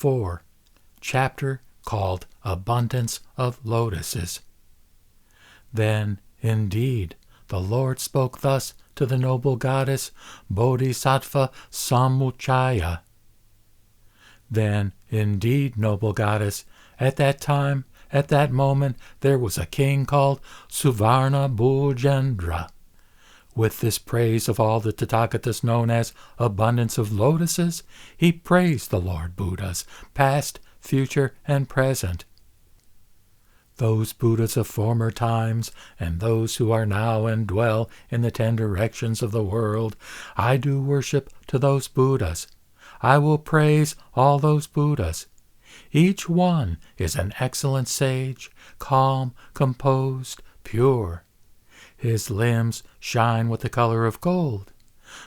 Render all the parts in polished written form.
4, chapter called Abundance of Lotuses. Then, indeed, the Lord spoke thus to the noble goddess Bodhisattva Samuchaya. Then, indeed, noble goddess, at that time, at that moment, there was a king called Suvarnabhasottamasutra. With this praise of all the Tathagatas known as abundance of lotuses, he praised the Lord Buddhas, past, future, and present. Those Buddhas of former times, and those who are now and dwell in the 10 directions of the world, I do worship to those Buddhas. I will praise all those Buddhas. Each one is an excellent sage, calm, composed, pure. His limbs shine with the color of gold.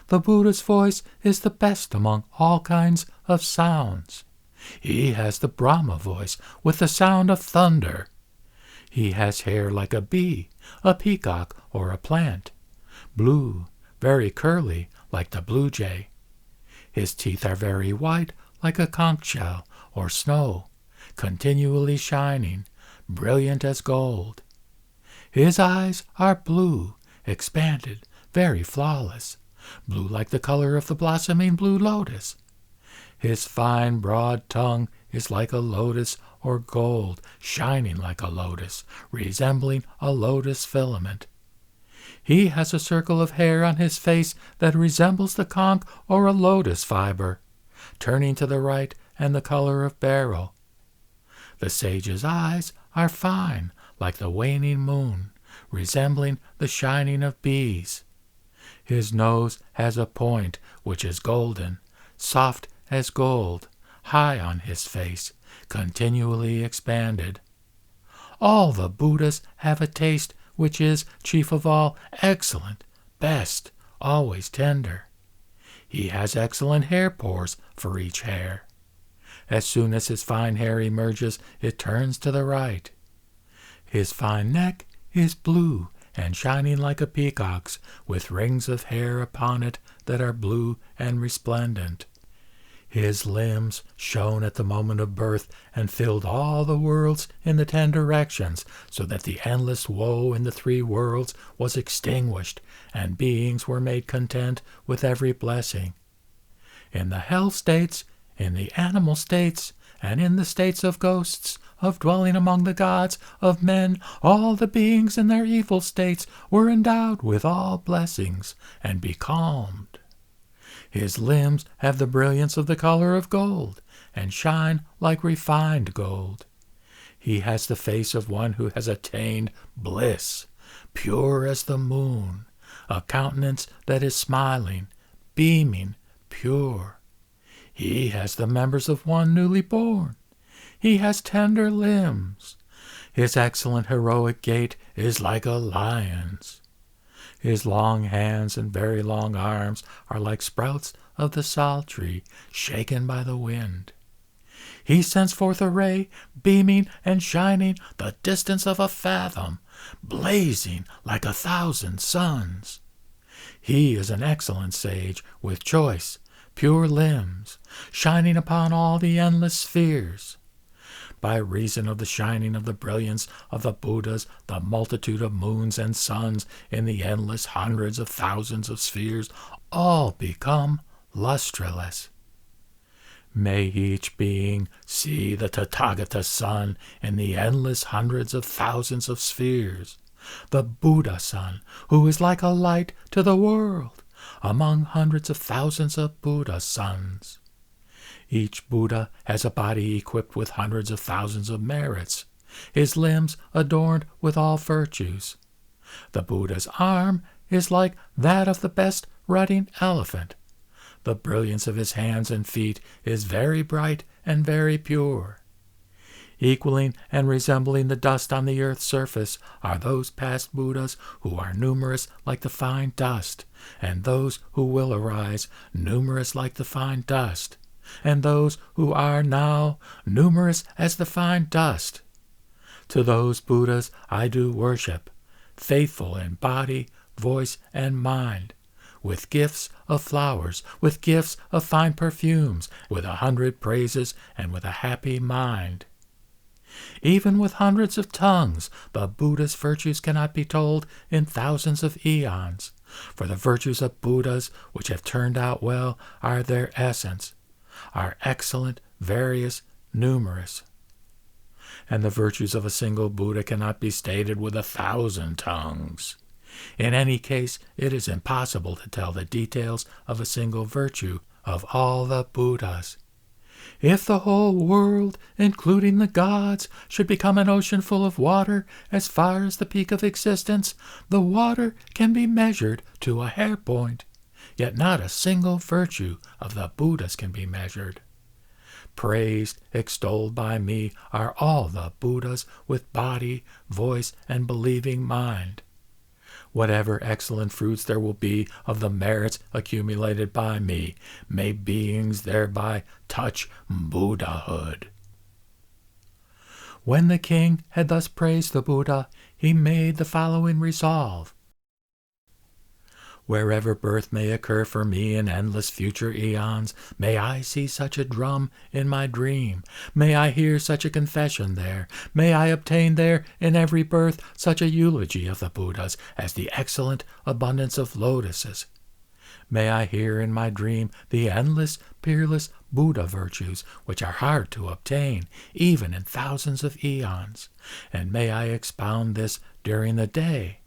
The Buddha's voice is the best among all kinds of sounds. He has the Brahma voice with the sound of thunder. He has hair like a bee, a peacock, or a plant, blue, very curly, like the blue jay. His teeth are very white, like a conch shell or snow, continually shining, brilliant as gold. His eyes are blue, expanded, very flawless, blue like the color of the blossoming blue lotus. His fine, broad tongue is like a lotus or gold, shining like a lotus, resembling a lotus filament. He has a circle of hair on his face that resembles the conch or a lotus fiber, turning to the right and the color of beryl. The sage's eyes are fine, like the waning moon, resembling the shining of bees. His nose has a point which is golden, soft as gold, high on his face, continually expanded. All the Buddhas have a taste which is, chief of all, excellent, best, always tender. He has excellent hair pores for each hair. As soon as his fine hair emerges, it turns to the right. His fine neck is blue and shining like a peacock's, with rings of hair upon it that are blue and resplendent. His limbs shone at the moment of birth and filled all the worlds in the 10 directions, so that the endless woe in the 3 worlds was extinguished, and beings were made content with every blessing. In the hell states, in the animal states, and in the states of ghosts, of dwelling among the gods, of men, all the beings in their evil states were endowed with all blessings, and becalmed. His limbs have the brilliance of the color of gold, and shine like refined gold. He has the face of one who has attained bliss, pure as the moon, a countenance that is smiling, beaming, pure. He has the members of one newly born. He has tender limbs. His excellent heroic gait is like a lion's. His long hands and very long arms are like sprouts of the sal tree, shaken by the wind. He sends forth a ray, beaming and shining the distance of a fathom, blazing like 1,000 suns. He is an excellent sage, with choice, pure limbs, shining upon all the endless spheres. By reason of the shining of the brilliance of the Buddhas, the multitude of moons and suns in the endless hundreds of thousands of spheres all become lustreless. May each being see the Tathagata sun in the endless hundreds of thousands of spheres, the Buddha sun, who is like a light to the world, among hundreds of thousands of Buddha suns. Each Buddha has a body equipped with hundreds of thousands of merits, his limbs adorned with all virtues. The Buddha's arm is like that of the best riding elephant. The brilliance of his hands and feet is very bright and very pure. Equaling and resembling the dust on the earth's surface are those past Buddhas who are numerous like the fine dust, and those who will arise numerous like the fine dust, and those who are now numerous as the fine dust. To those Buddhas I do worship, faithful in body, voice, and mind, with gifts of flowers, with gifts of fine perfumes, with 100 praises, and with a happy mind. Even with hundreds of tongues, the Buddha's virtues cannot be told in thousands of eons, for the virtues of Buddhas which have turned out well are their essence, are excellent, various, numerous. And the virtues of a single Buddha cannot be stated with 1,000 tongues. In any case, it is impossible to tell the details of a single virtue of all the Buddhas. If the whole world, including the gods, should become an ocean full of water as far as the peak of existence, the water can be measured to a hair point, yet not a single virtue of the Buddhas can be measured. Praised, extolled by me are all the Buddhas with body, voice, and believing mind. Whatever excellent fruits there will be of the merits accumulated by me, may beings thereby touch Buddhahood. When the king had thus praised the Buddha, he made the following resolve. Wherever birth may occur for me in endless future eons, may I see such a drum in my dream. May I hear such a confession there. May I obtain there in every birth such a eulogy of the Buddhas as the excellent abundance of lotuses. May I hear in my dream the endless, peerless Buddha virtues, which are hard to obtain, even in thousands of eons. And may I expound this during the day.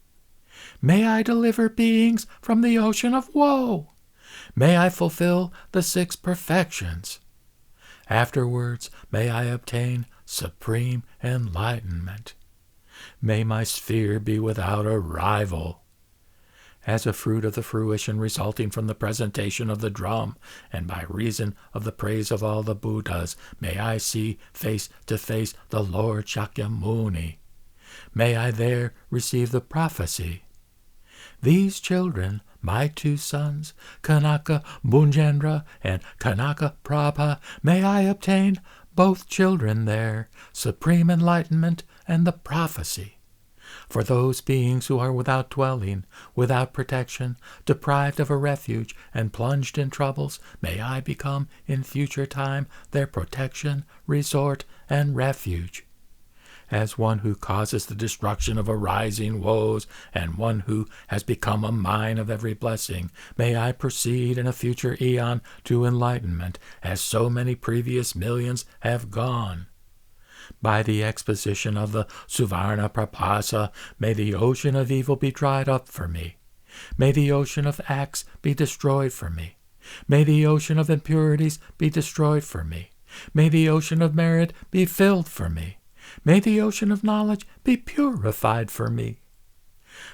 May I deliver beings from the ocean of woe. May I fulfill the 6 perfections. Afterwards, may I obtain supreme enlightenment. May my sphere be without a rival. As a fruit of the fruition resulting from the presentation of the drum, and by reason of the praise of all the Buddhas, may I see face to face the Lord Shakyamuni. May I there receive the prophecy. These children, my 2 sons, Kanaka Bhunjendra and Kanaka Prabha, may I obtain both children there, supreme enlightenment and the prophecy. For those beings who are without dwelling, without protection, deprived of a refuge, and plunged in troubles, may I become in future time their protection, resort, and refuge. As one who causes the destruction of arising woes, and one who has become a mine of every blessing, may I proceed in a future eon to enlightenment, as so many previous millions have gone. By the exposition of the Suvarnabhasottamasutra, may the ocean of evil be dried up for me. May the ocean of acts be destroyed for me. May the ocean of impurities be destroyed for me. May the ocean of merit be filled for me. May the ocean of knowledge be purified for me.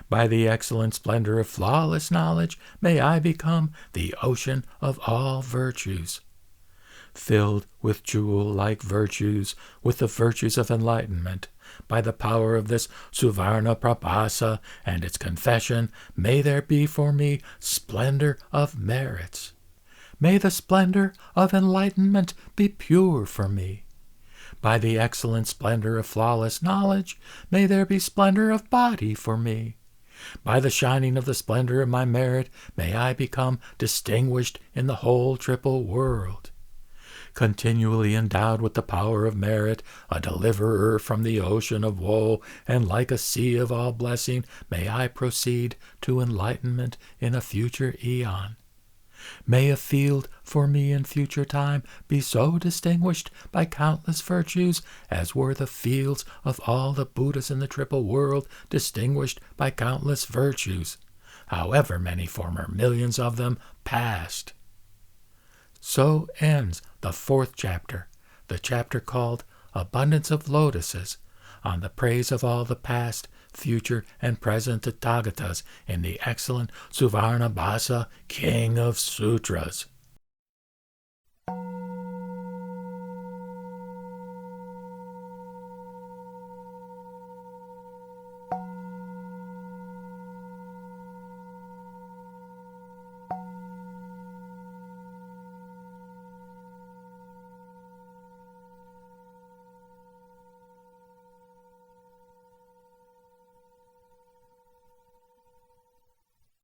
By the excellent splendor of flawless knowledge, may I become the ocean of all virtues. Filled with jewel-like virtues, with the virtues of enlightenment, by the power of this Suvarnabhasottamasutra and its confession, may there be for me splendor of merits. May the splendor of enlightenment be pure for me. By the excellent splendor of flawless knowledge, may there be splendor of body for me. By the shining of the splendor of my merit, may I become distinguished in the whole triple world. Continually endowed with the power of merit, a deliverer from the ocean of woe, and like a sea of all blessing, may I proceed to enlightenment in a future eon. May a field for me in future time be so distinguished by countless virtues as were the fields of all the Buddhas in the triple world distinguished by countless virtues, however many former millions of them passed. So ends the 4th chapter, the chapter called Abundance of Lotuses, on the praise of all the past, future, and present Tathagatas in the excellent Suvarnabhasa, King of Sutras.